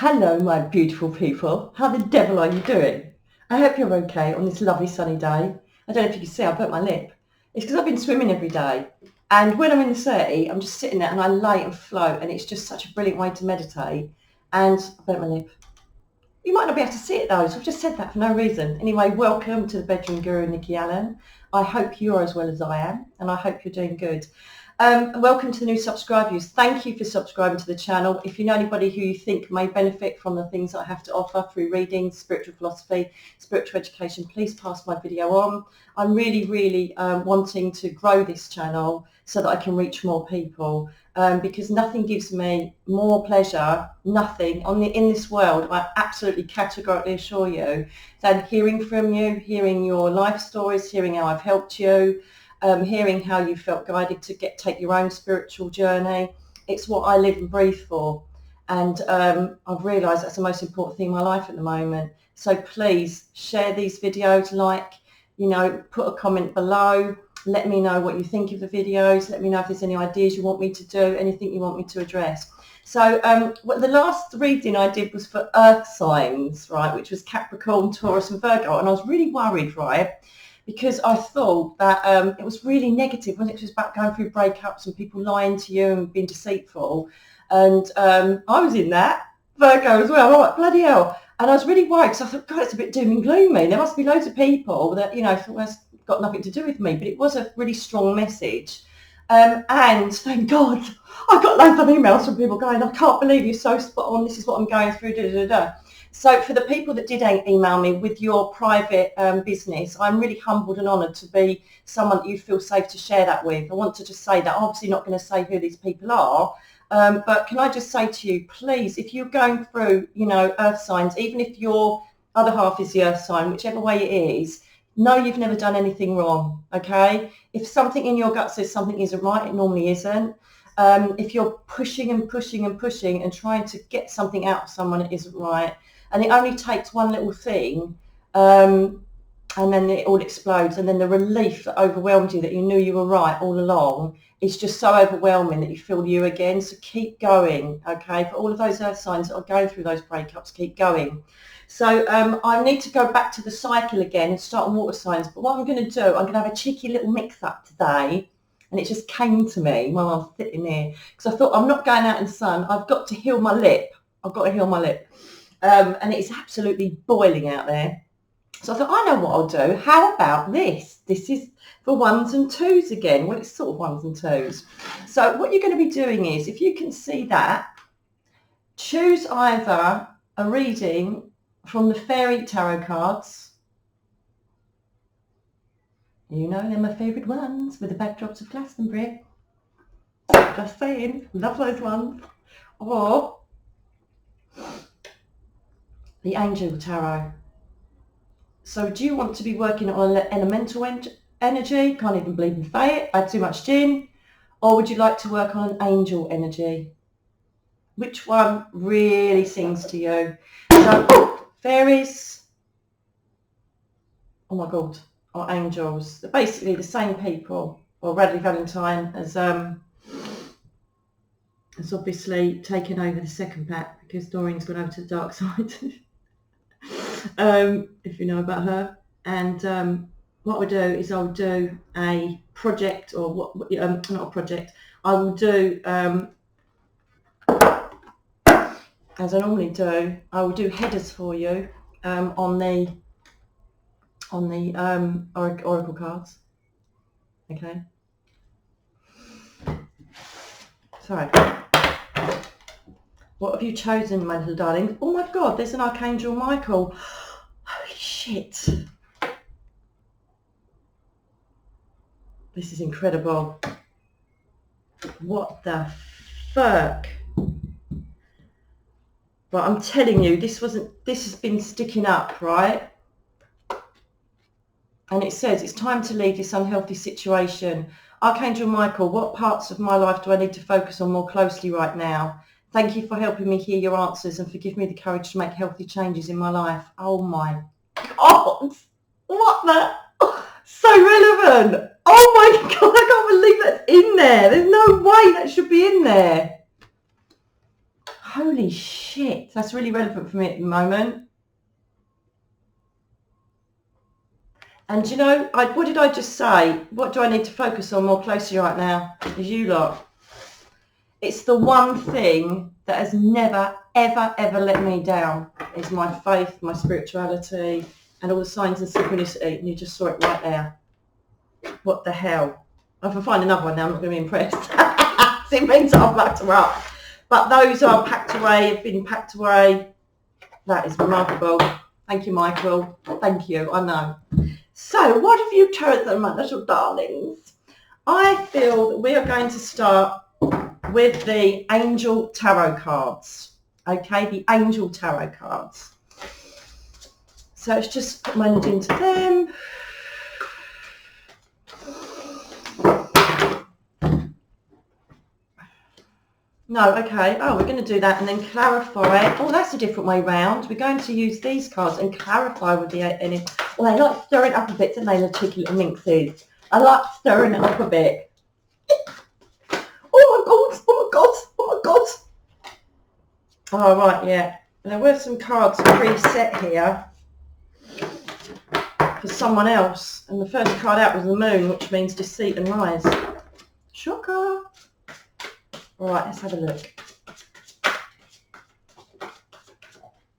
Hello, my beautiful people. How the devil are you doing? I hope you're okay on this lovely sunny day. I don't know if you can see, I burnt my lip. It's because I've been swimming every day. And when I'm in the sea, I'm just sitting there and I lay and float, and it's just such a brilliant way to meditate. And I burnt my lip. You might not be able to see it though, so I've just said that for no reason. Anyway, welcome to the Bedroom Guru, Nicky Allen. I hope you're as well as I am, and I hope you're doing good. Welcome to the new subscribers. Thank you for subscribing to the channel. If you know anybody who you think may benefit from the things that I have to offer through reading, spiritual philosophy, spiritual education, please pass my video on. I'm really wanting to grow this channel so that I can reach more people, because nothing gives me more pleasure, nothing in this world, I absolutely categorically assure you, than hearing from you, hearing your life stories, hearing how I've helped you, hearing how you felt guided to take your own spiritual journey. It's what I live and breathe for, and I've realised that's the most important thing in my life at the moment. So please share these videos, put a comment below, let me know what you think of the videos, let me know if there's any ideas you want me to do, anything you want me to address. So the last reading I did was for earth signs, right, which was Capricorn, Taurus and Virgo, and I was really worried, right, because I thought that it was really negative, wasn't it? It was about going through breakups and people lying to you and being deceitful. And I was in that, Virgo as well. I'm like, bloody hell. And I was really worried because I thought, God, it's a bit doom and gloomy. There must be loads of people that, thought that's got nothing to do with me. But it was a really strong message. And thank God, I got loads of emails from people going, I can't believe you're so spot on. This is what I'm going through, da, da, da. So for the people that did email me with your private business, I'm really humbled and honoured to be someone that you feel safe to share that with. I want to just say that I'm obviously not going to say who these people are, but can I just say to you, please, if you're going through, earth signs, even if your other half is the earth sign, whichever way it is, know you've never done anything wrong, okay? If something in your gut says something isn't right, it normally isn't. If you're pushing and pushing and pushing and trying to get something out of someone that isn't right, and it only takes one little thing, and then it all explodes, and then the relief that overwhelmed you, that you knew you were right all along, is just so overwhelming that you feel you again. So keep going, okay? For all of those earth signs that are going through those breakups, keep going. So I need to go back to the cycle again and start on water signs. But what I'm going to do, I'm going to have a cheeky little mix-up today. And it just came to me while I was sitting here, because I thought, I'm not going out in the sun. I've got to heal my lip. I've got to heal my lip. And it's absolutely boiling out there. So I thought, I know what I'll do. How about this? This is for ones and twos again. Well, it's sort of ones and twos. So what you're going to be doing is, if you can see that, choose either a reading from the fairy tarot cards. You know, they're my favourite ones with the backdrops of Glastonbury. Just saying, love those ones. Or the Angel Tarot. So do you want to be working on elemental energy? Can't even believe and say it. I had too much gin. Or would you like to work on an angel energy? Which one really sings to you? So fairies, oh my God, or angels. They're basically the same people. Or Radley Valentine has obviously taken over the second pack, because Doreen's gone over to the dark side. If you know about her. And what I'll do is I'll do a project, or not a project, I will do, as I normally do, I will do headers for you on the oracle cards. Okay. So, what have you chosen, my little darling? Oh my God, there's an Archangel Michael. Holy shit. This is incredible. What the fuck? Right, I'm telling you, this has been sticking up, right? And it says, it's time to leave this unhealthy situation. Archangel Michael, what parts of my life do I need to focus on more closely right now? Thank you for helping me hear your answers, and for giving me the courage to make healthy changes in my life. Oh my God. What the? So relevant. Oh my God, I can't believe that's in there. There's no way that should be in there. Holy shit, that's really relevant for me at the moment. And you know, what did I just say? What do I need to focus on more closely right now? Is you lot. It's the one thing that has never, ever, ever let me down is my faith, my spirituality, and all the signs and synchronicity. And you just saw it right there. What the hell? If I find another one now, I'm not going to be impressed. It means I've packed them up. But those are packed away, have been packed away. That is remarkable. Thank you, Michael. Thank you, I know. So what have you told them, my little darlings? I feel that we are going to start with the Angel Tarot cards. Okay, the Angel Tarot cards. So let's just put my energy into them. No, okay. Oh, we're going to do that and then clarify. Oh, that's a different way round. We're going to use these cards and clarify with the energy. Well, they like stirring up a bit, don't they, the cheeky little minxes? I like stirring it up a bit. Oh my God, oh my God, oh my God. Oh, right, yeah. There were some cards preset here for someone else. And the first card out was the moon, which means deceit and lies. Shocker. All right, let's have a look.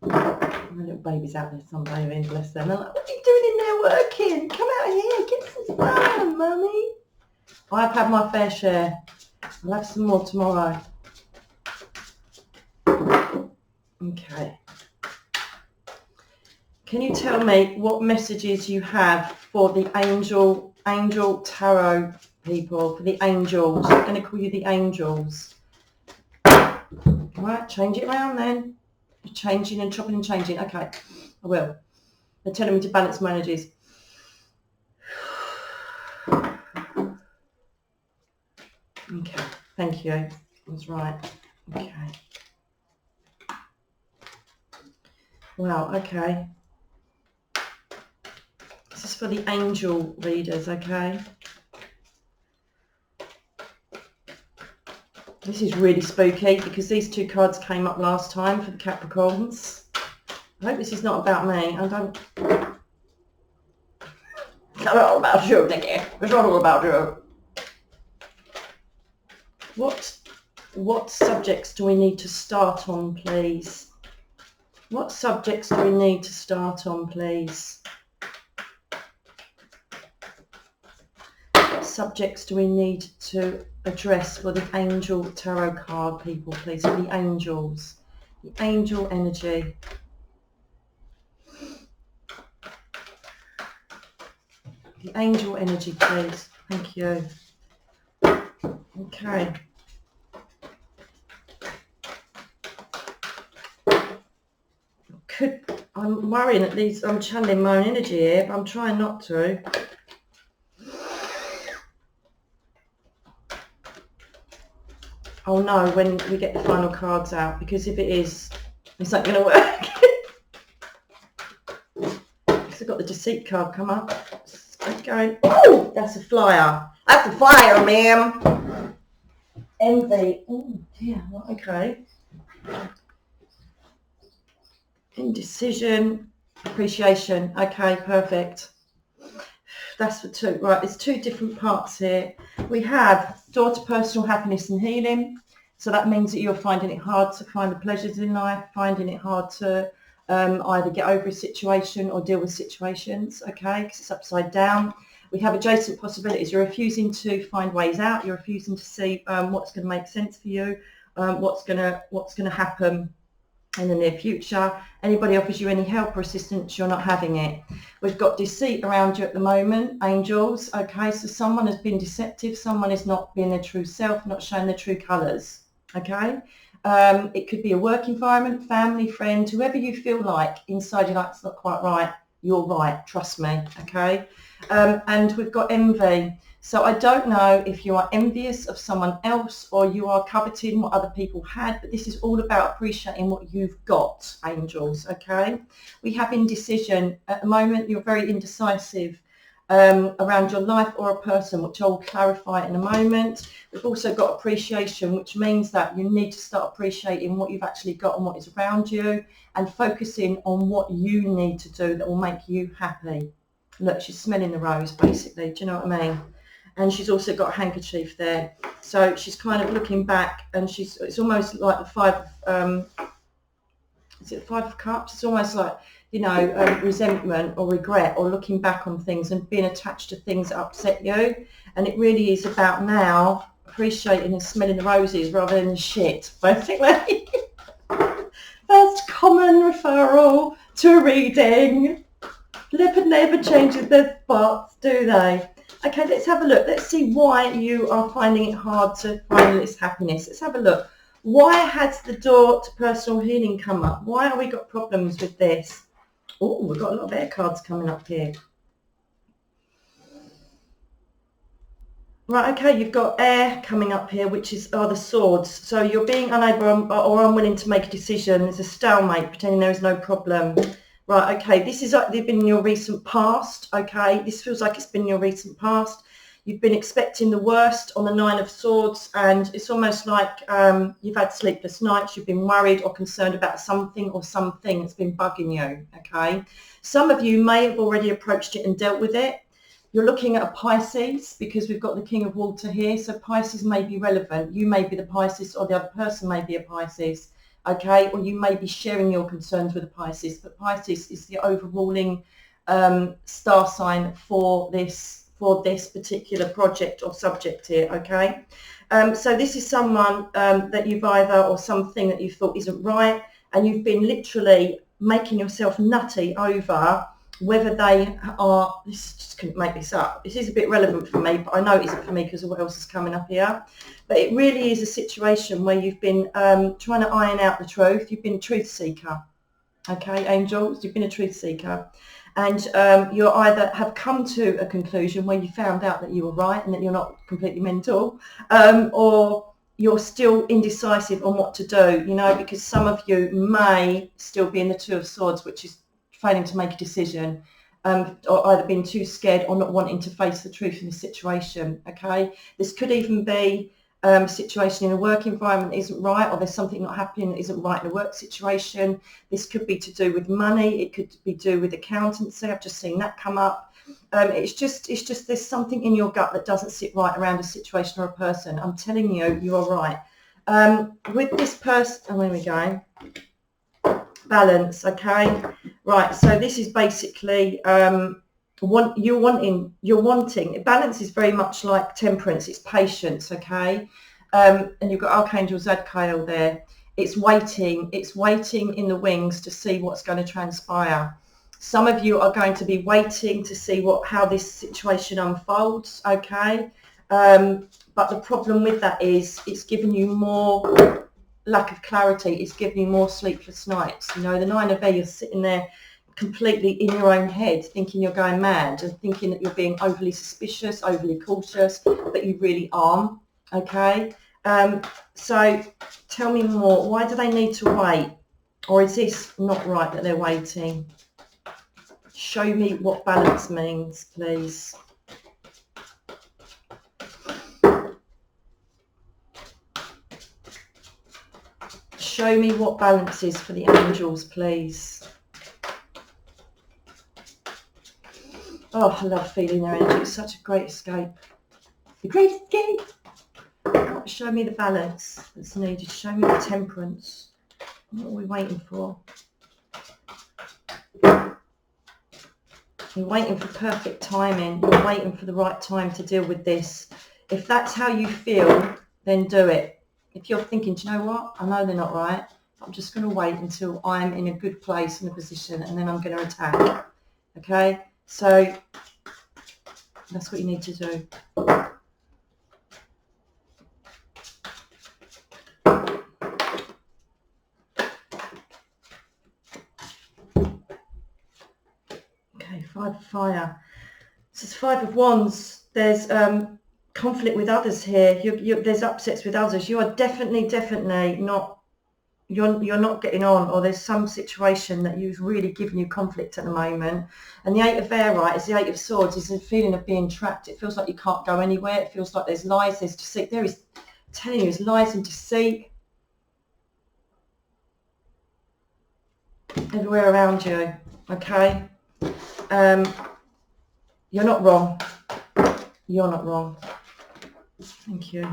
My little baby's out there sunbathing, bless them. They're like, what are you doing in there working? Come out here, get some sun, mummy. I've had my fair share. I'll have some more tomorrow. Okay. Can you tell me what messages you have for the angel tarot people, for the angels? I'm going to call you the angels. All right, change it around then. Changing and chopping and changing. Okay, I will. They're telling me to balance my energies. Okay, thank you. That's right. Okay. Wow, okay. This is for the angel readers, okay? This is really spooky because these two cards came up last time for the Capricorns. I hope this is not about me. I don't... It's not all about you, Nicky. It's not all about you. What subjects do we need to start on, please? What subjects do we need to start on, please? What subjects do we need to address for the angel tarot card people, please? For the angels. The angel energy. The angel energy, please. Thank you. Okay. I'm worrying at these, I'm channeling my own energy here, but I'm trying not to. Oh no, when we get the final cards out, because if it is, it's not going to work. Because I've got the deceit card come up. It's going, oh, that's a flyer. That's a flyer, ma'am. Envy. Oh dear, okay. Indecision, appreciation. Okay, perfect. That's for two. Right, there's two different parts here. We have door to personal happiness and healing. So that means that you're finding it hard to find the pleasures in life, finding it hard to either get over a situation or deal with situations, okay, because it's upside down. We have adjacent possibilities. You're refusing to find ways out. You're refusing to see what's going to make sense for you, what's going to happen in the near future. Anybody offers you any help or assistance, you're not having it. We've got deceit around you at the moment, angels. Okay, so someone has been deceptive, someone is not being their true self, not showing their true colours. Okay, it could be a work environment, family, friend, whoever you feel like inside you're like, it's not quite right, you're right, trust me. Okay, and we've got envy. So I don't know if you are envious of someone else or you are coveting what other people had, but this is all about appreciating what you've got, angels, okay? We have indecision. At the moment, you're very indecisive. around your life or a person, which I'll clarify in a moment. We've also got appreciation, which means that you need to start appreciating what you've actually got and what is around you, and focusing on what you need to do that will make you happy. Look, she's smelling the rose, basically. Do you know what I mean? And she's also got a handkerchief there. So she's kind of looking back, and it's almost like the five of, is it the Five of Cups? It's almost like, you know, resentment or regret, or looking back on things and being attached to things that upset you. And it really is about now appreciating and smelling the roses rather than the shit, basically. First common referral to a reading. Leopard never changes their spots, do they? Okay, let's have a look. Let's see why you are finding it hard to find this happiness. Let's have a look. Why has the door to personal healing come up? Why have we got problems with this? Oh, we've got a lot of air cards coming up here. Right, okay, you've got air coming up here, which are the swords. So you're being unable or unwilling to make a decision. There's a stalemate, pretending there is no problem. Right, okay, this is like they've been in your recent past, okay? This feels like it's been in your recent past. You've been expecting the worst on the Nine of Swords, and it's almost like you've had sleepless nights. You've been worried or concerned about something or something that's been bugging you, okay? Some of you may have already approached it and dealt with it. You're looking at a Pisces because we've got the King of Water here, so Pisces may be relevant. You may be the Pisces, or the other person may be a Pisces, okay? Or you may be sharing your concerns with a Pisces, but Pisces is the overruling star sign for this particular project or subject here, okay? So this is someone that you've either, or something that you thought isn't right, and you've been literally making yourself nutty over whether they are, just couldn't make this up. This is a bit relevant for me, but I know it isn't for me because of what else is coming up here. But it really is a situation where you've been trying to iron out the truth. You've been a truth seeker, okay, angels? You've been a truth seeker. And you either have come to a conclusion where you found out that you were right and that you're not completely mental, or you're still indecisive on what to do, you know, because some of you may still be in the Two of Swords, which is failing to make a decision, or either being too scared or not wanting to face the truth in the situation, okay? This could even be a situation in a work environment that isn't right, or there's something not happening that isn't right in a work situation. This could be to do with money. It could be to do with accountancy. I've just seen that come up. It's just there's something in your gut that doesn't sit right around a situation or a person. I'm telling you, you are right. With this person, oh, there we go. Balance, okay? Right, so this is basically you're wanting. Balance is very much like temperance. It's patience, okay? And you've got Archangel Zadkiel there. It's waiting in the wings to see what's going to transpire. Some of you are going to be waiting to see how this situation unfolds, okay? But the problem with that is it's giving you more lack of clarity. It's giving you more sleepless nights. You know, the Nine of Air, you're sitting there completely in your own head, thinking you're going mad and thinking that you're being overly suspicious, overly cautious, but you really aren't, okay? So tell me more. Why do they need to wait? Or is this not right that they're waiting? Show me what balance means, please. Show me what balance is for the angels, please. Oh, I love feeling their energy. It's such a great escape. The great escape. Show me the balance that's needed. Show me the temperance. What are we waiting for? You're waiting for perfect timing. You're waiting for the right time to deal with this. If that's how you feel, then do it. If you're thinking, do you know what? I know they're not right. I'm just going to wait until I'm in a good place, in a position, and then I'm going to attack. Okay? So that's what you need to do. Okay, Five of Fire. This is Five of Wands. There's conflict with others here. There's upsets with others. You are definitely not you're not getting on, or there's some situation that you've really given you conflict at the moment. And the 8 of air, right, is the 8 of swords, is a feeling of being trapped. It feels like you can't go anywhere. It feels like there's lies, there's deceit. There is, I'm telling you, there's lies and deceit everywhere around you. Okay, you're not wrong. You're not wrong. Thank you.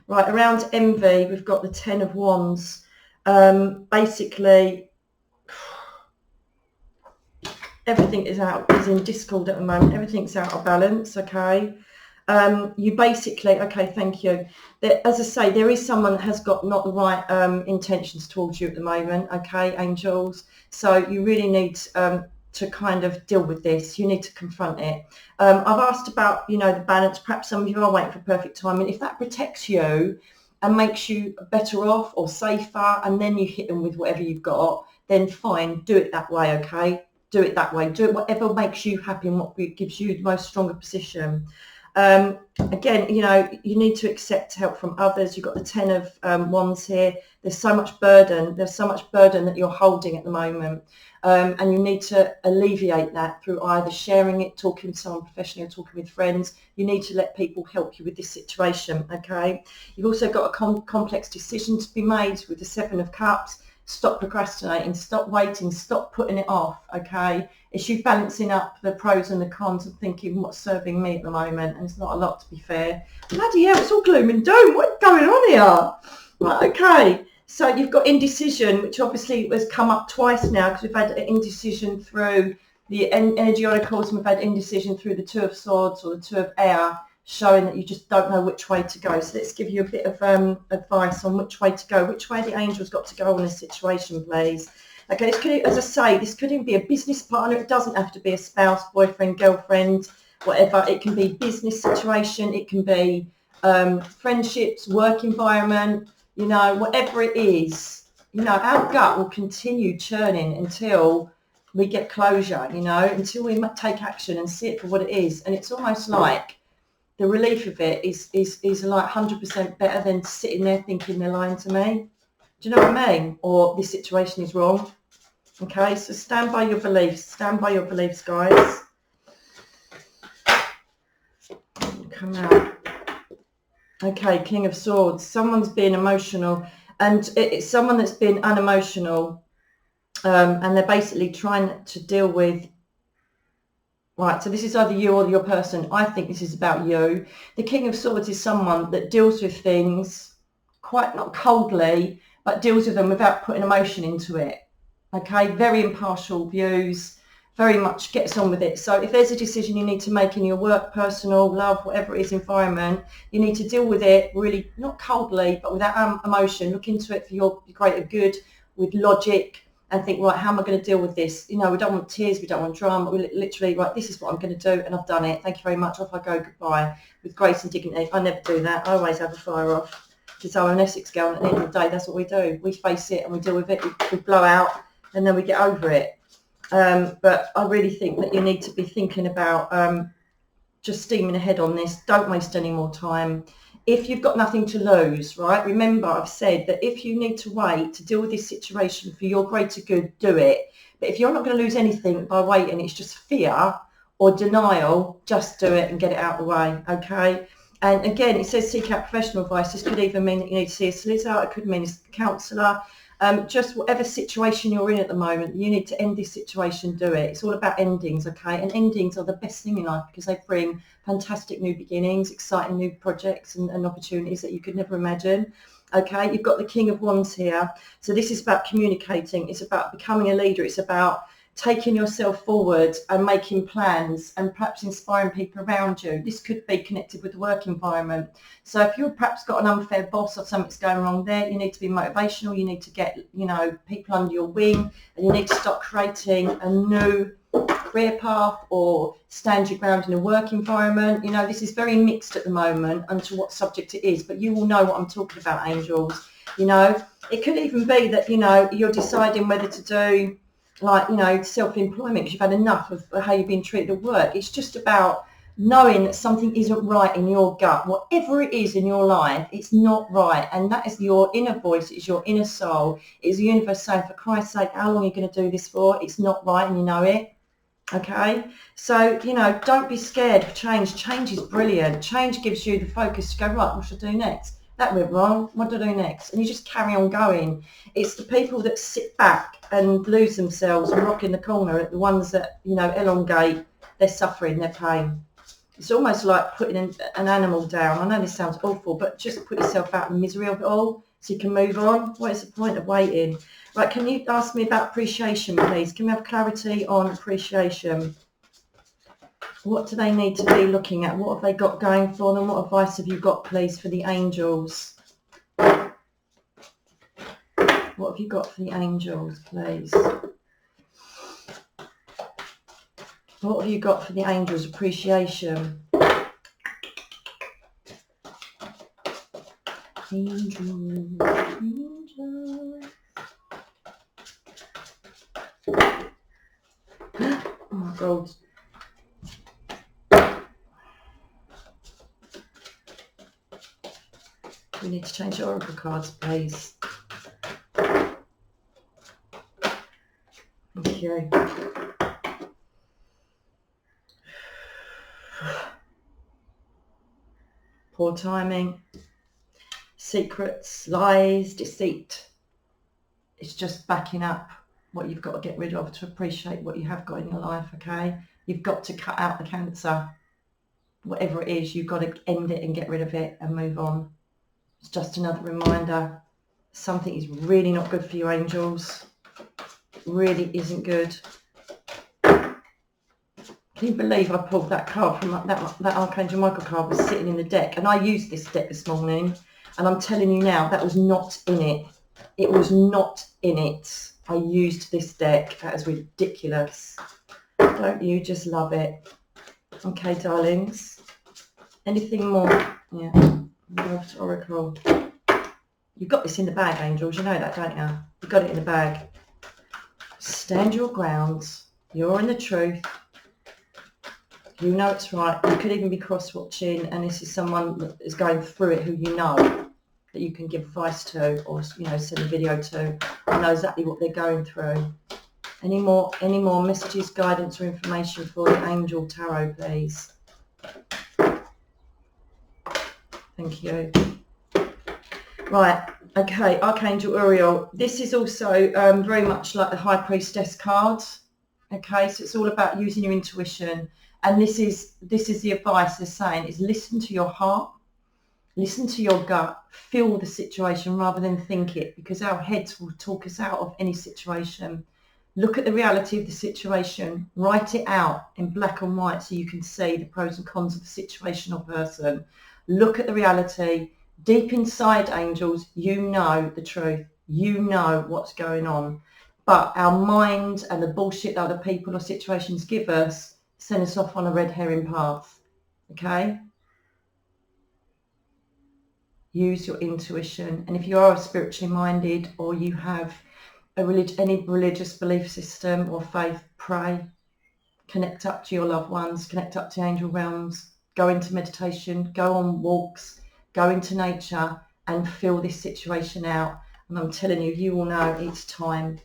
Right, around envy, we've got the 10 of wands. Basically, everything is in discord at the moment. Everything's out of balance. Okay. You basically, okay, thank you. As I say, there is someone that has got not the right intentions towards you at the moment. Okay, angels. So you really need to kind of deal with this. You need to confront it. I've asked about, the balance. Perhaps some of you are waiting for perfect timing. If that protects you and makes you better off or safer, and then you hit them with whatever you've got, then fine, do it that way, okay? Do it that way. Do it whatever makes you happy and what gives you the most stronger position. Again, you need to accept help from others. You've got the 10 of wands here. There's so much burden. There's so much burden that you're holding at the moment. And you need to alleviate that through either sharing it, talking to someone professionally, or talking with friends. You need to let people help you with this situation, okay? You've also got a complex decision to be made with the 7 of cups. Stop procrastinating, stop waiting, stop putting it off, okay? It's you balancing up the pros and the cons and thinking what's serving me at the moment, and it's not a lot, to be fair. Bloody hell, it's all gloom and doom. What's going on here? Right, okay. So you've got indecision, which obviously has come up twice now, because we've had indecision through the energy oracles, and we've had indecision through the 2 of swords or the 2 of air, showing that you just don't know which way to go. So let's give you a bit of advice on which way to go, which way the angel's got to go in this situation, please. Okay, this could, as I say, this could even be a business partner. It doesn't have to be a spouse, boyfriend, girlfriend, whatever. It can be business situation. It can be friendships, work environment, whatever it is. Our gut will continue churning until we get closure, until we take action and see it for what it is. And it's almost like the relief of it is like 100% better than sitting there thinking they're lying to me. Do you know what I mean? Or this situation is wrong. Okay, so stand by your beliefs. Stand by your beliefs, guys. Come out. Okay, King of Swords. Someone's being emotional, and it's someone that's been unemotional, and they're basically trying to deal with. Right, so this is either you or your person. I think this is about you. The King of Swords is someone that deals with things quite not coldly, but deals with them without putting emotion into it. Okay, very impartial views, very much gets on with it. So if there's a decision you need to make in your work, personal, love, whatever it is, environment, you need to deal with it really, not coldly, but without emotion. Look into it for your greater good, with logic, and think, right, how am I going to deal with this? We don't want tears, we don't want drama. We literally, right, this is what I'm going to do, and I've done it. Thank you very much. Off I go, goodbye, with grace and dignity. I never do that. I always have a fire off. Because I'm an Essex girl, and at the end of the day, that's what we do. We face it and we deal with it. We blow out, and then we get over it. But I really think that you need to be thinking about just steaming ahead on this. Don't waste any more time. If you've got nothing to lose, right? Remember, I've said that if you need to wait to deal with this situation for your greater good, do it. But if you're not going to lose anything by waiting, it's just fear or denial, just do it and get it out of the way, okay? And again, it says seek out professional advice. This could even mean that you need to see a solicitor. It could mean a counsellor. Just whatever situation you're in at the moment, you need to end this situation, do it. It's all about endings, okay? And endings are the best thing in life because they bring fantastic new beginnings, exciting new projects and opportunities that you could never imagine. Okay, you've got the King of Wands here. So this is about communicating. It's about becoming a leader. It's about taking yourself forward and making plans and perhaps inspiring people around you. This could be connected with the work environment. So if you've perhaps got an unfair boss or something's going wrong there, you need to be motivational. You need to get, people under your wing, and you need to start creating a new career path or stand your ground in a work environment. This is very mixed at the moment onto what subject it is, but you will know what I'm talking about, angels. It could even be that, you're deciding whether to do self-employment because you've had enough of how you've been treated at work. It's just about knowing that something isn't right in your gut, whatever it is in your life, it's not right. And that is your inner voice, it's your inner soul, it's the universe saying, for Christ's sake, how long are you going to do this for? It's not right and you know it. Okay, so, you know, don't be scared of change. Change is brilliant. Change gives you the focus to go, right, what should I do next? That went wrong. What do I do next? And you just carry on going. It's the people that sit back and lose themselves and rock in the corner, the ones that, you know, elongate their suffering, their pain. It's almost like putting an animal down. I know this sounds awful, but just put yourself out of the misery of it all so you can move on. What is the point of waiting? Right, can you ask me about appreciation, please? Can we have clarity on appreciation? What do they need to be looking at? What have they got going for them? What advice have you got, please, for the angels? What have you got for the angels, please? What have you got for the angels? Appreciation. Angels, angels. Oh my God. We need to change the oracle cards, please. Thank you. Poor timing. Secrets, lies, deceit. It's just backing up what you've got to get rid of to appreciate what you have got in your life, okay? You've got to cut out the cancer. Whatever it is, you've got to end it and get rid of it and move on. It's just another reminder. Something is really not good for you, angels. Really isn't good. Can you believe I pulled that card from that Archangel Michael card was sitting in the deck, and I used this deck this morning, and I'm telling you now, that was not in it. It was not in it. I used this deck. That is ridiculous. Don't you just love it? Okay, darlings. Anything more? Yeah. Loved Oracle. You've got this in the bag, angels. You know that, don't you? You've got it in the bag. Stand your grounds. You're in the truth. You know it's right. You could even be cross-watching, and this is someone that is going through it who you know that you can give advice to, or, you know, send a video to. I know exactly what they're going through. Any more messages, guidance, or information for the Angel Tarot, please? Thank you. Right. Okay. Archangel Uriel. This is also very much like the High Priestess card. Okay. So it's all about using your intuition. And this is the advice they're saying is listen to your heart, listen to your gut, feel the situation rather than think it, because our heads will talk us out of any situation. Look at the reality of the situation, write it out in black and white so you can see the pros and cons of the situation or person. Look at the reality. Deep inside, angels, you know the truth. You know what's going on. But our mind and the bullshit that other people or situations give us send us off on a red herring path, okay? Use your intuition. And if you are spiritually minded or you have any religious belief system or faith, pray. Connect up to your loved ones, connect up to angel realms, go into meditation, go on walks, go into nature and feel this situation out. And I'm telling you, you will know it's time.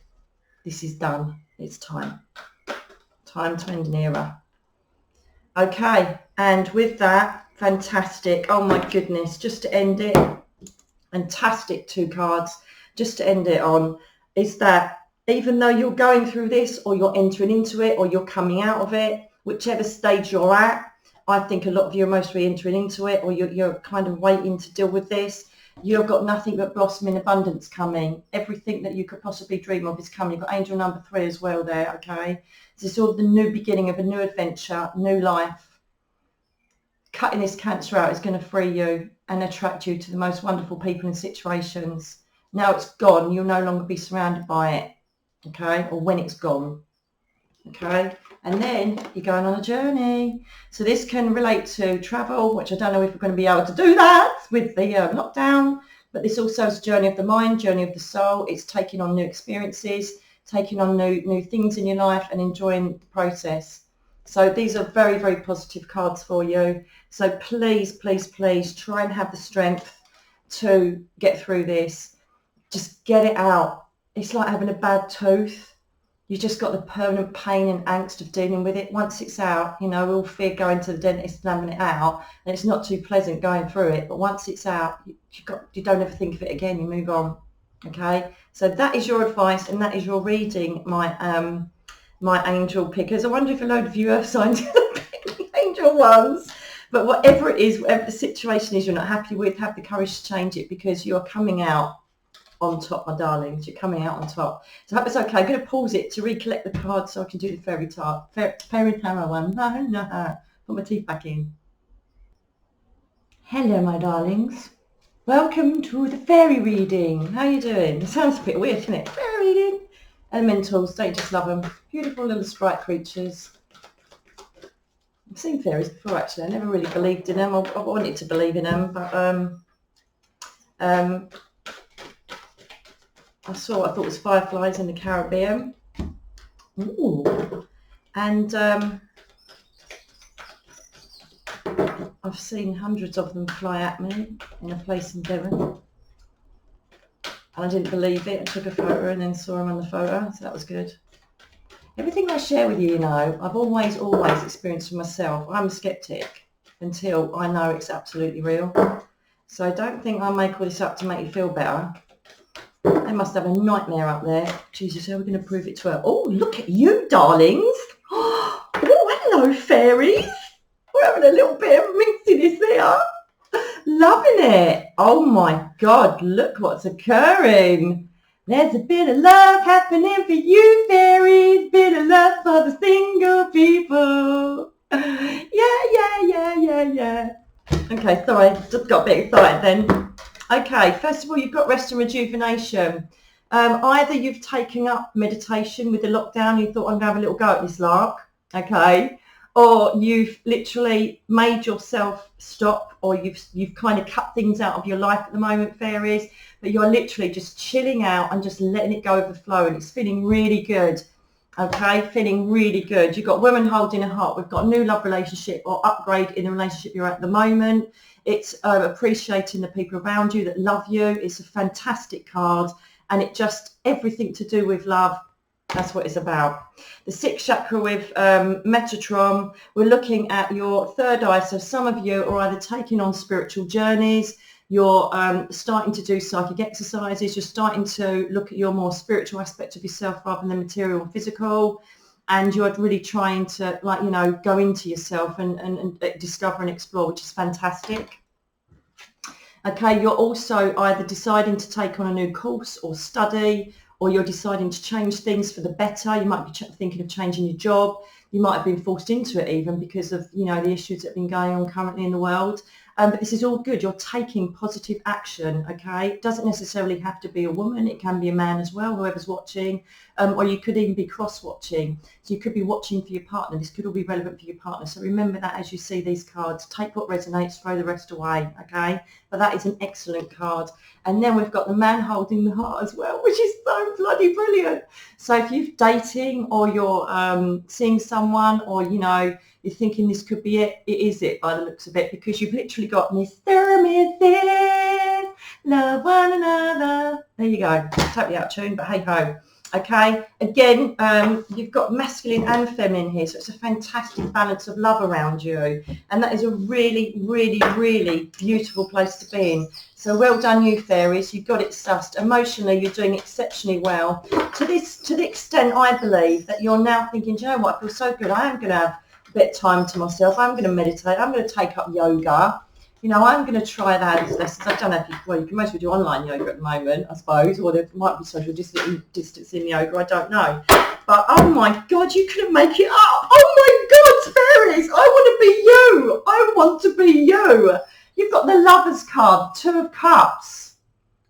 This is done. It's time. Time to end an era. Okay, and with that, fantastic. Oh my goodness, just to end it, fantastic 2 cards, just to end it on, is that even though you're going through this or you're entering into it or you're coming out of it, whichever stage you're at, I think a lot of you are mostly entering into it or you're kind of waiting to deal with this. You've got nothing but blossoming abundance coming. Everything that you could possibly dream of is coming. You've got angel number 3 as well there, okay? So it's sort of the new beginning of a new adventure, new life. Cutting this cancer out is going to free you and attract you to the most wonderful people and situations. Now it's gone, you'll no longer be surrounded by it, okay? Or when it's gone, okay? And then you're going on a journey. So this can relate to travel, which I don't know if we're going to be able to do that with the lockdown, but this also is a journey of the mind, journey of the soul. It's taking on new experiences, taking on new things in your life and enjoying the process. So these are very, very positive cards for you. So please, please, please try and have the strength to get through this. Just get it out. It's like having a bad tooth. You just got the permanent pain and angst of dealing with it. Once it's out, we all fear going to the dentist and having it out, and it's not too pleasant going through it. But once it's out, you don't ever think of it again. You move on. Okay, so that is your advice, and that is your reading, my my angel pickers. I wonder if a load of you have signs angel ones. But whatever it is, whatever the situation is you're not happy with, have the courage to change it, because you're coming out on top, my darlings. You're coming out on top. So I hope it's okay. I'm going to pause it to recollect the cards so I can do the fairy tarot one. No. Put my teeth back in. Hello, my darlings. Welcome to the fairy reading. How are you doing? It sounds a bit weird, doesn't it? Fairy reading. Elementals, don't you just love them? Beautiful little sprite creatures. I've seen fairies before, actually. I never really believed in them. I wanted to believe in them, but I saw what I thought was fireflies in the Caribbean. Ooh. And I've seen hundreds of them fly at me in a place in Devon. And I didn't believe it. I took a photo and then saw them on the photo, so that was good. Everything I share with you, I've always experienced for myself. I'm a skeptic until I know it's absolutely real. So don't think I make all this up to make you feel better. They must have a nightmare up there. Jesus, how are we going to prove it to her? Oh, look at you, darlings. Oh, hello, fairies. We're having a little bit of mixiness there. Loving it. Oh, my God, look what's occurring. There's a bit of love happening for you, fairies. Bit of love for the single people. Yeah. Okay, sorry, just got a bit excited then. Okay, first of all, you've got rest and rejuvenation. Either you've taken up meditation with the lockdown, you thought, I'm going to have a little go at this lark, okay? Or you've literally made yourself stop, or you've kind of cut things out of your life at the moment, fairies, but you're literally just chilling out and just letting it go with the flow, and it's feeling really good, okay? Feeling really good. You've got women holding a heart. We've got a new love relationship or upgrade in the relationship you're at the moment. It's appreciating the people around you that love you. It's a fantastic card, and it just everything to do with love. That's what it's about. The sixth chakra with Metatron. We're looking at your third eye. So some of you are either taking on spiritual journeys. You're starting to do psychic exercises. You're starting to look at your more spiritual aspect of yourself rather than material and physical. And you're really trying to, go into yourself and discover and explore, which is fantastic. Okay, you're also either deciding to take on a new course or study, or you're deciding to change things for the better. You might be thinking of changing your job. You might have been forced into it even because of, the issues that have been going on currently in the world. But this is all good. You're taking positive action, okay? It doesn't necessarily have to be a woman. It can be a man as well, whoever's watching. Or you could even be cross-watching. So you could be watching for your partner. This could all be relevant for your partner. So remember that as you see these cards. Take what resonates, throw the rest away, okay? But that is an excellent card. And then we've got the man holding the heart as well, which is so bloody brilliant. So if you're dating or you're seeing someone, or, you're thinking this could be it, it is it by the looks of it, because you've literally got Mr. Mrs. Love one another. There you go. Totally out of tune, but hey ho. Okay, again, you've got masculine and feminine here, so it's a fantastic balance of love around you, and that is a really, really, really beautiful place to be in. So well done, you fairies. You got it sussed. Emotionally, you're doing exceptionally well. To the extent, I believe that you're now thinking, do you know what? I feel so good. I am going to have a bit of time to myself. I'm going to meditate. I'm going to take up yoga. I'm going to try that as lessons. I don't know if you can mostly do online yoga at the moment, I suppose, or there might be social distancing yoga. I don't know. But, oh, my God, you couldn't make it up. Oh, my God, fairies, I want to be you. I want to be you. You've got the Lovers card, Two of Cups,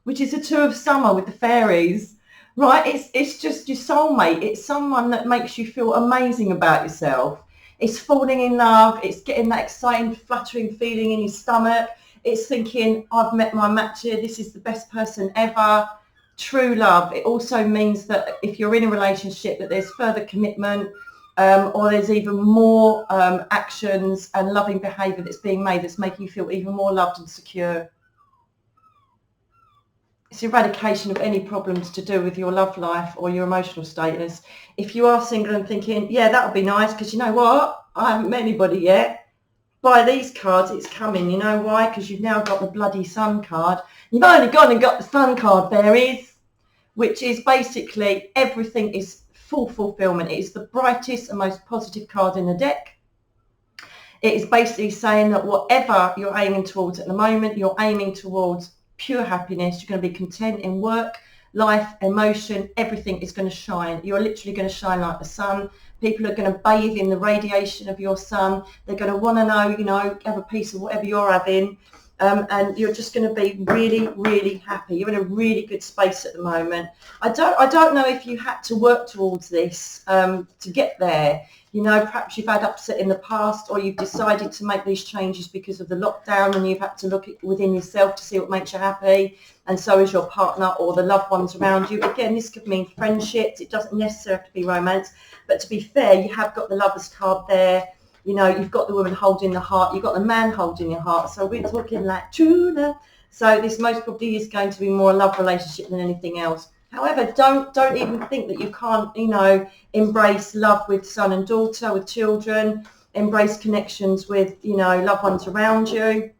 which is a Two of Summer with the fairies, right? It's just your soulmate. It's someone that makes you feel amazing about yourself. It's falling in love. It's getting that exciting, fluttering feeling in your stomach. It's thinking, I've met my match here. This is the best person ever. True love. It also means that if you're in a relationship, that there's further commitment. or there's even more actions and loving behaviour that's being made that's making you feel even more loved and secure. It's eradication of any problems to do with your love life or your emotional status. If you are single and thinking, yeah, that would be nice, because you know what, I haven't met anybody yet, buy these cards, it's coming. You know why? Because you've now got the bloody Sun card. You've only gone and got the Sun card, fairies, which is basically everything is full fulfillment. It is the brightest and most positive card in the deck. It is basically saying that whatever you're aiming towards at the moment, you're aiming towards pure happiness. You're going to be content in work, life, emotion, everything is going to shine. You're literally going to shine like the sun. People are going to bathe in the radiation of your sun. They're going to want to know, you know, have a piece of whatever you're having. And you're just going to be really, really happy. You're in a really good space at the moment. I don't know if you had to work towards this to get there. You know, perhaps you've had upset in the past, or you've decided to make these changes because of the lockdown, and you've had to look within yourself to see what makes you happy, and so is your partner or the loved ones around you. Again, this could mean friendships. It doesn't necessarily have to be romance, but to be fair, you have got the Lovers card there. You know, you've got the woman holding the heart, you've got the man holding your heart. So we're talking like true love. So this most probably is going to be more a love relationship than anything else. However, don't even think that you can't, you know, embrace love with son and daughter, with children, embrace connections with, you know, loved ones around you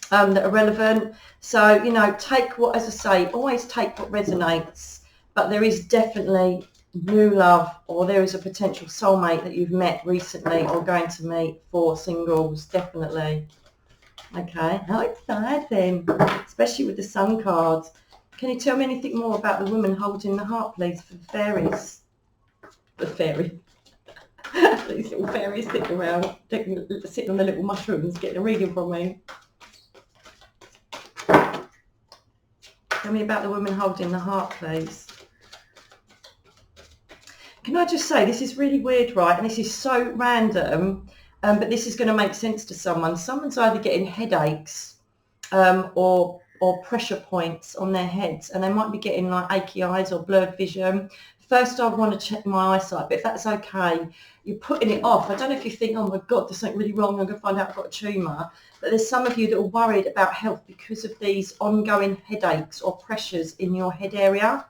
that are relevant. So, you know, take what, as I say, always take what resonates. But there is definitely new love, or there is a potential soulmate that you've met recently or going to meet for singles, definitely. Okay, how exciting, especially with the Sun cards. Can you tell me anything more about the woman holding the heart, please, for the fairies? The fairy. These little fairies sitting around, sitting on the little mushrooms, getting a reading from me. Tell me about the woman holding the heart, please. Can I just say, this is really weird, right? And this is so random, but this is going to make sense to someone. Someone's either getting headaches or pressure points on their heads, and they might be getting like achy eyes or blurred vision. First, I want to check my eyesight, but if that's okay, you're putting it off. I don't know if you think, oh my God, there's something really wrong, I'm going to find out I've got a tumour. But there's some of you that are worried about health because of these ongoing headaches or pressures in your head area,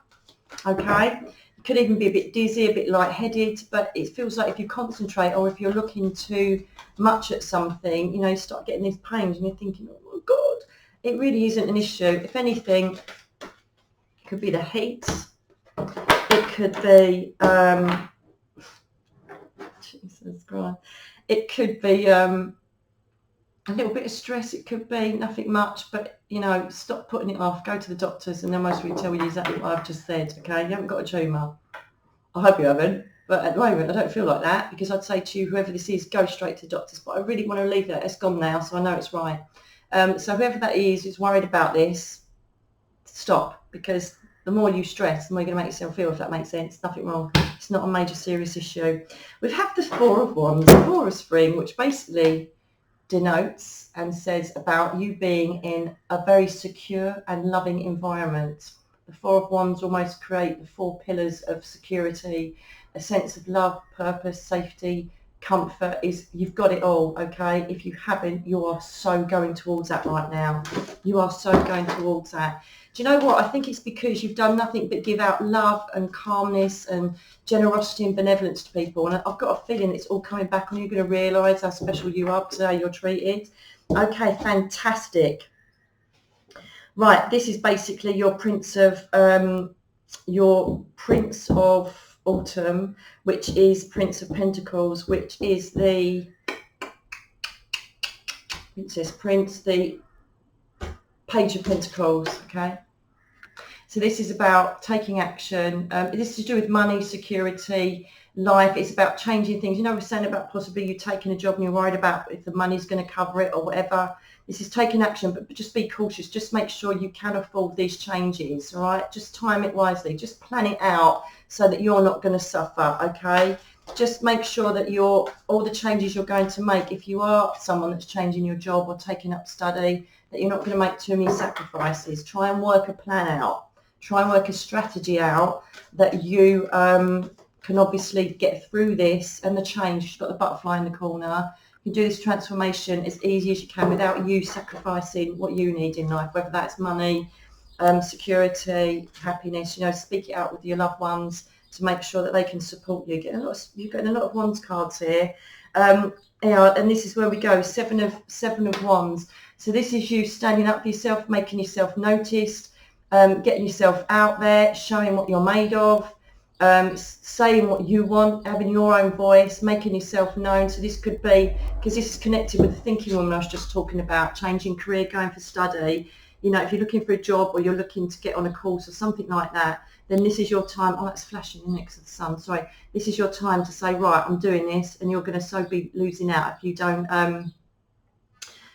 okay? You could even be a bit dizzy, a bit lightheaded, but it feels like if you concentrate or if you're looking too much at something, you know, you start getting these pains and you're thinking, oh my God. It really isn't an issue. If anything, it could be the heat. It could be, Jesus Christ. It could be a little bit of stress. It could be nothing much, but, you know, stop putting it off. Go to the doctors and they'll most really tell you exactly what I've just said, okay? You haven't got a tumour. I hope you haven't. But at the moment, I don't feel like that, because I'd say to you, whoever this is, go straight to the doctors. But I really want to leave that. It's gone now, so I know it's right. So whoever that is who's worried about this, stop, because the more you stress, the more you're going to make yourself feel, if that makes sense. Nothing wrong. It's not a major serious issue. We have the Four of Wands, the Four of Spring, which basically denotes and says about you being in a very secure and loving environment. The Four of Wands almost create the four pillars of security, a sense of love, purpose, safety, comfort. Is you've got it all, okay? If you haven't, you are so going towards that right now. You are so going towards that. Do you know what? I think it's because you've done nothing but give out love and calmness and generosity and benevolence to people. And I've got a feeling it's all coming back on you. You're going to realise how special you are because of how you're treated. Okay, fantastic. Right, this is basically your Prince of Autumn, which is Prince of Pentacles, which is the the Page of Pentacles, okay? So this is about taking action. This is to do with money, security, life. It's about changing things. You know, we're saying about possibly you taking a job and you're worried about if the money's going to cover it or whatever. This is taking action, but just be cautious. Just make sure you can afford these changes, all right? Just time it wisely. Just plan it out so that you're not going to suffer, okay? Just make sure that all the changes you're going to make, if you are someone that's changing your job or taking up study, that you're not going to make too many sacrifices. Try and work a plan out. Try and work a strategy out that you can obviously get through this and the change. She's got the butterfly in the corner. You can do this transformation as easy as you can without you sacrificing what you need in life, whether that's money, security, happiness. You know, speak it out with your loved ones to make sure that they can support you. You're getting a lot of wands cards here. You know, and this is where we go, seven of wands. So this is you standing up for yourself, making yourself noticed, getting yourself out there, showing what you're made of, saying what you want, having your own voice, making yourself known. So this could be, because this is connected with the thinking woman I was just talking about, changing career, going for study. You know, if you're looking for a job or you're looking to get on a course or something like that, then this is your time. Oh, that's flashing next to the sun. Sorry. This is your time to say, right, I'm doing this, and you're going to so be losing out if you don't.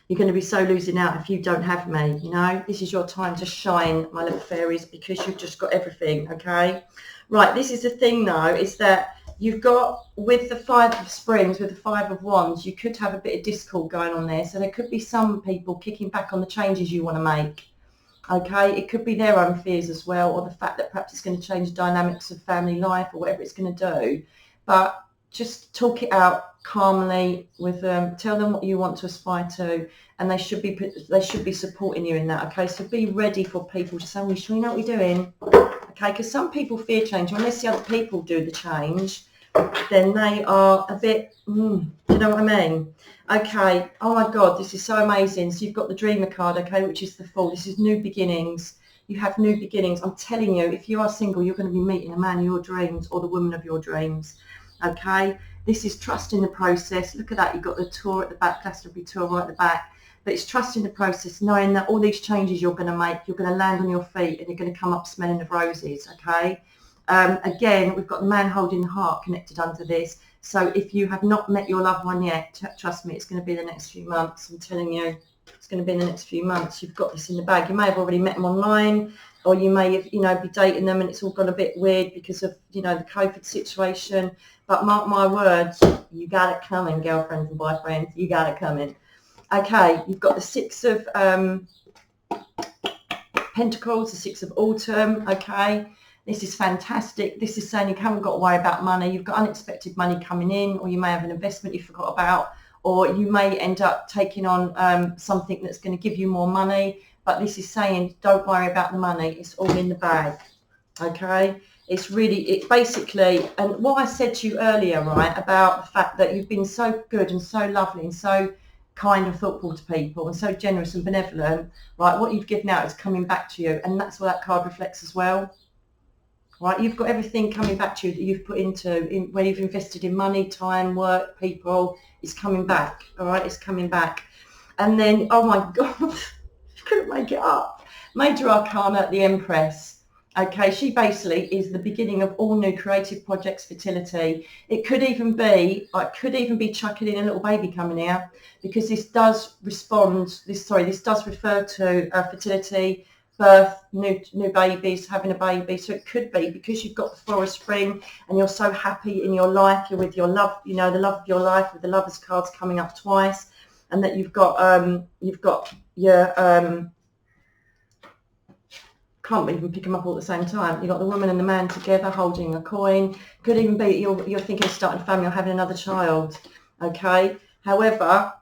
You're going to be so losing out if you don't have me. You know, this is your time to shine, my little fairies, because you've just got everything. Okay, right. This is the thing, though, is that you've got, with the Five of Springs, with the Five of Wands, you could have a bit of discord going on there. So there could be some people kicking back on the changes you want to make. Okay, it could be their own fears as well, or the fact that perhaps it's going to change the dynamics of family life or whatever it's going to do. But just talk it out calmly with them. Tell them what you want to aspire to, and they should be supporting you in that. Okay, so be ready for people to say, "We sure you know what we're doing." Okay, because some people fear change. When they see other people do the change, then they are a bit, do you know what I mean? Okay, oh my God, this is so amazing. So you've got the Dreamer card, okay, which is the Fool. This is new beginnings. You have new beginnings. I'm telling you, if you are single, you're going to be meeting a man of your dreams or the woman of your dreams, okay? This is trusting the process. Look at that. You've got the tour at the back, Glastonbury tour right at the back. But it's trusting the process, knowing that all these changes you're going to make, you're going to land on your feet and you're going to come up smelling of roses, okay? Again, we've got the man holding the heart connected under this. So if you have not met your loved one yet, trust me, it's going to be the next few months. I'm telling you, it's going to be in the next few months. You've got this in the bag. You may have already met them online, or you may have, you know, be dating them and it's all gone a bit weird because of, you know, the COVID situation. But mark my words, you got it coming, girlfriends and boyfriends. You got it coming. Okay, you've got the Six of Pentacles, the Six of Autumn, okay? This is fantastic. This is saying you haven't got to worry about money. You've got unexpected money coming in, or you may have an investment you forgot about, or you may end up taking on something that's going to give you more money. But this is saying don't worry about the money. It's all in the bag, okay? It's really, it basically, and what I said to you earlier, right, about the fact that you've been so good and so lovely and so kind and thoughtful to people and so generous and benevolent, right, what you've given out is coming back to you, and that's what that card reflects as well. Right, you've got everything coming back to you that you've put into, where you've invested in money, time, work, people, it's coming back, all right, it's coming back. And then, oh my God, I couldn't make it up. Major Arcana, the Empress. Okay, she basically is the beginning of all new creative projects, fertility. It could even be, chucking in a little baby coming here, because this does does refer to fertility, birth, new babies, having a baby. So it could be because you've got the Four of Spring and you're so happy in your life, you're with your love, you know, the love of your life, with the Lovers cards coming up twice, and that you've got your can't even pick them up all at the same time. You've got the woman and the man together holding a coin. Could even be you're thinking of starting a family or having another child, okay? However,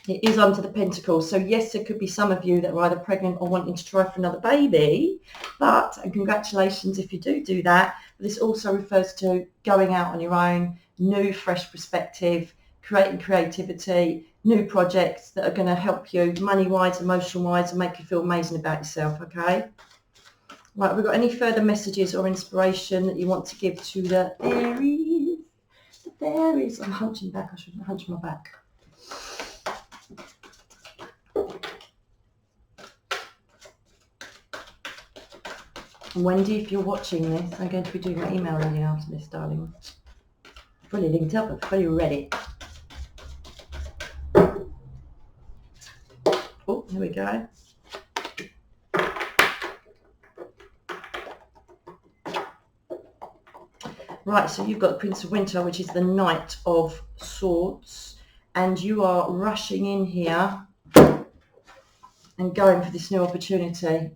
it is under the Pentacles. So yes, there could be some of you that are either pregnant or wanting to try for another baby, and congratulations if you do that. But this also refers to going out on your own, new, fresh perspective, creating creativity, new projects that are going to help you money-wise, emotional-wise, and make you feel amazing about yourself, okay? Right, have we got any further messages or inspiration that you want to give to the fairies? The fairies. I'm hunching back. I shouldn't hunch my back. Wendy, if you're watching this, I'm going to be doing my email reading after this, darling. Fully linked up and fully ready. Oh, here we go. Right, so you've got the Prince of Winter, which is the Knight of Swords, and you are rushing in here and going for this new opportunity.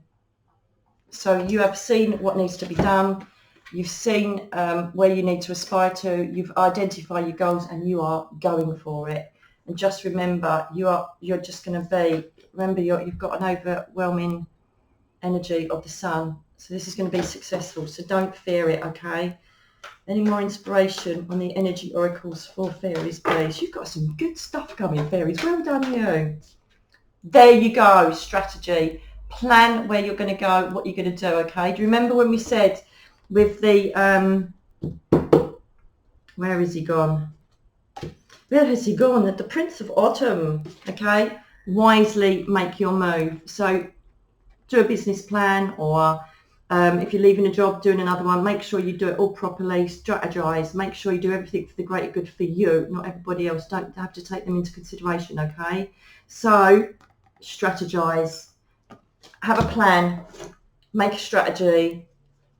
So you have seen what needs to be done. You've seen where you need to aspire to. You've identified your goals and you are going for it. And just remember, you're just going to be, remember you've got an overwhelming energy of the sun. So this is going to be successful. So don't fear it, okay? Any more inspiration on the energy oracles for fairies, please? You've got some good stuff coming, fairies. Well done, you. There you go, strategy. Plan where you're going to go, what you're going to do, okay? Do you remember when we said with the, where is he gone? Where has he gone? The Prince of Autumn, okay? Wisely make your move. So do a business plan, or if you're leaving a job, doing another one, make sure you do it all properly, strategize, make sure you do everything for the greater good for you, not everybody else. Don't have to take them into consideration, okay? So strategize, have a plan, make a strategy,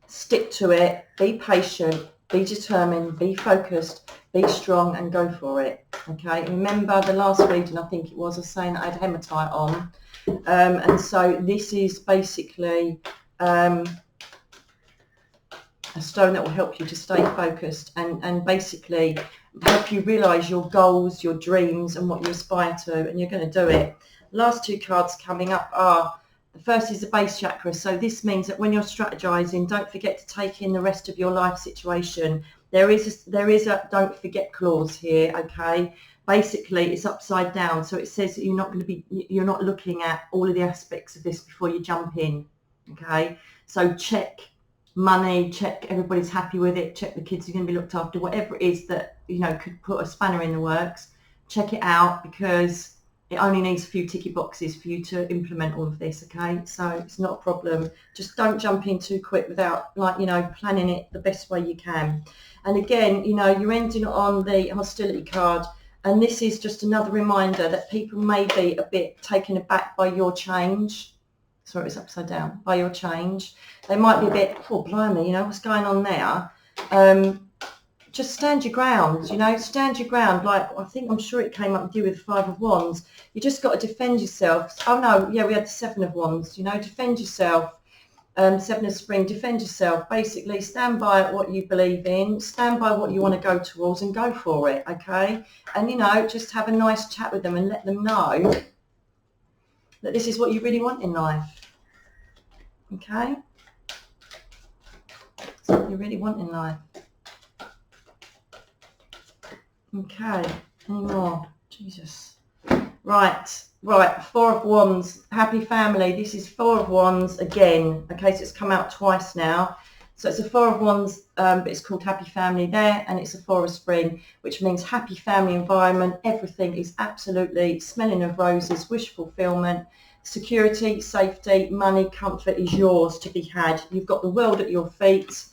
stick to it, be patient, be determined, be focused, be strong, and go for it, okay? Remember the last reading, I think it was saying that I had hematite on, and so this is basically a stone that will help you to stay focused and basically help you realise your goals, your dreams, and what you aspire to, and you're going to do it. Last two cards coming up are, the first is the base chakra. So this means that when you're strategizing, don't forget to take in the rest of your life situation. There is a don't forget clause here, okay? Basically, it's upside down. So it says that you're not looking at all of the aspects of this before you jump in, okay? So check money, check everybody's happy with it, check the kids are going to be looked after, whatever it is that, could put a spanner in the works, check it out, because it only needs a few ticky boxes for you to implement all of this, okay? So it's not a problem. Just don't jump in too quick without, planning it the best way you can. And again, you're ending on the hostility card, and this is just another reminder that people may be a bit taken aback by your change. Sorry, it's upside down. By your change. They might be a bit, oh, blimey, what's going on there? Just stand your ground, stand your ground. Like, I'm sure it came up with you with the 5 of Wands. You just got to defend yourself. Oh, no, yeah, we had the 7 of Wands, defend yourself. 7 of Spring, defend yourself. Basically, stand by what you believe in, stand by what you want to go towards, and go for it, okay? And, just have a nice chat with them and let them know that this is what you really want in life, okay? It's what you really want in life. Okay, any more? Jesus. Right, 4 of Wands, happy family. This is 4 of Wands again. Okay, so it's come out twice now. So it's a 4 of Wands, but it's called happy family there, and it's a 4 of Spring, which means happy family environment. Everything is absolutely smelling of roses, wish fulfillment, security, safety, money, comfort is yours to be had. You've got the world at your feet.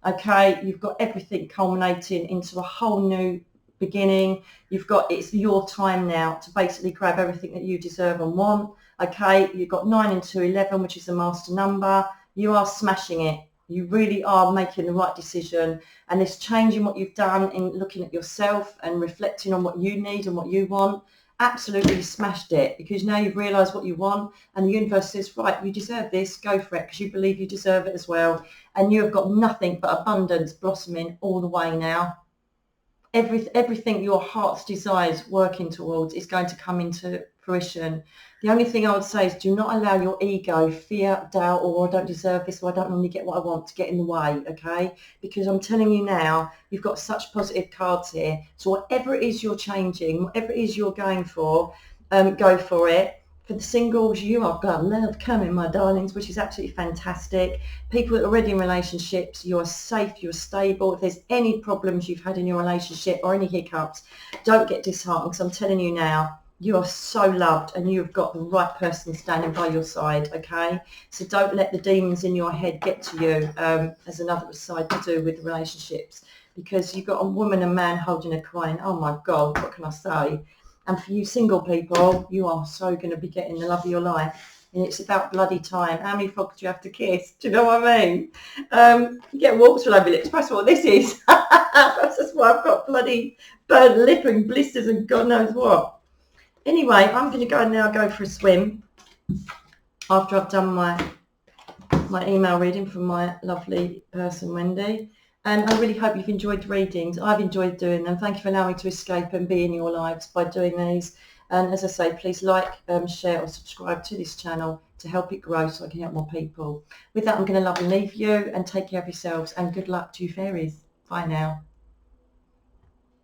Okay, you've got everything culminating into a whole new beginning. It's your time now to basically grab everything that you deserve and want. Okay, you've got 9 and 2, 11, which is a master number. You are smashing it. You really are making the right decision, and this changing what you've done in looking at yourself and reflecting on what you need and what you want, absolutely smashed it, because now you've realised what you want, and the universe says, right, you deserve this, go for it, because you believe you deserve it as well, and you have got nothing but abundance blossoming all the way now. Everything your heart's desires working towards is going to come into fruition. The only thing I would say is do not allow your ego, fear, doubt, or I don't deserve this, or I don't normally get what I want, to get in the way, okay? Because I'm telling you now, you've got such positive cards here. So whatever it is you're changing, whatever it is you're going for, go for it. For the singles, you have got love coming, my darlings, which is absolutely fantastic. People that are already in relationships, you are safe, you're stable. If there's any problems you've had in your relationship or any hiccups, don't get disheartened, because I'm telling you now, you are so loved and you've got the right person standing by your side, okay? So don't let the demons in your head get to you, as another side to do with relationships, because you've got a woman and man holding a coin. Oh my God, what can I say? And for you single people, you are so going to be getting the love of your life. And it's about bloody time. How many frogs do you have to kiss? Do you know what I mean? You get walks all over your lips. That's what this is. That's why I've got bloody burnt lip and blisters and God knows what. Anyway, I'm going to go for a swim after I've done my my email reading from my lovely person, Wendy. And I really hope you've enjoyed the readings. I've enjoyed doing them. Thank you for allowing me to escape and be in your lives by doing these. And as I say, please like, share or subscribe to this channel to help it grow so I can help more people. With that, I'm going to love and leave you, and take care of yourselves, and good luck to you fairies. Bye now.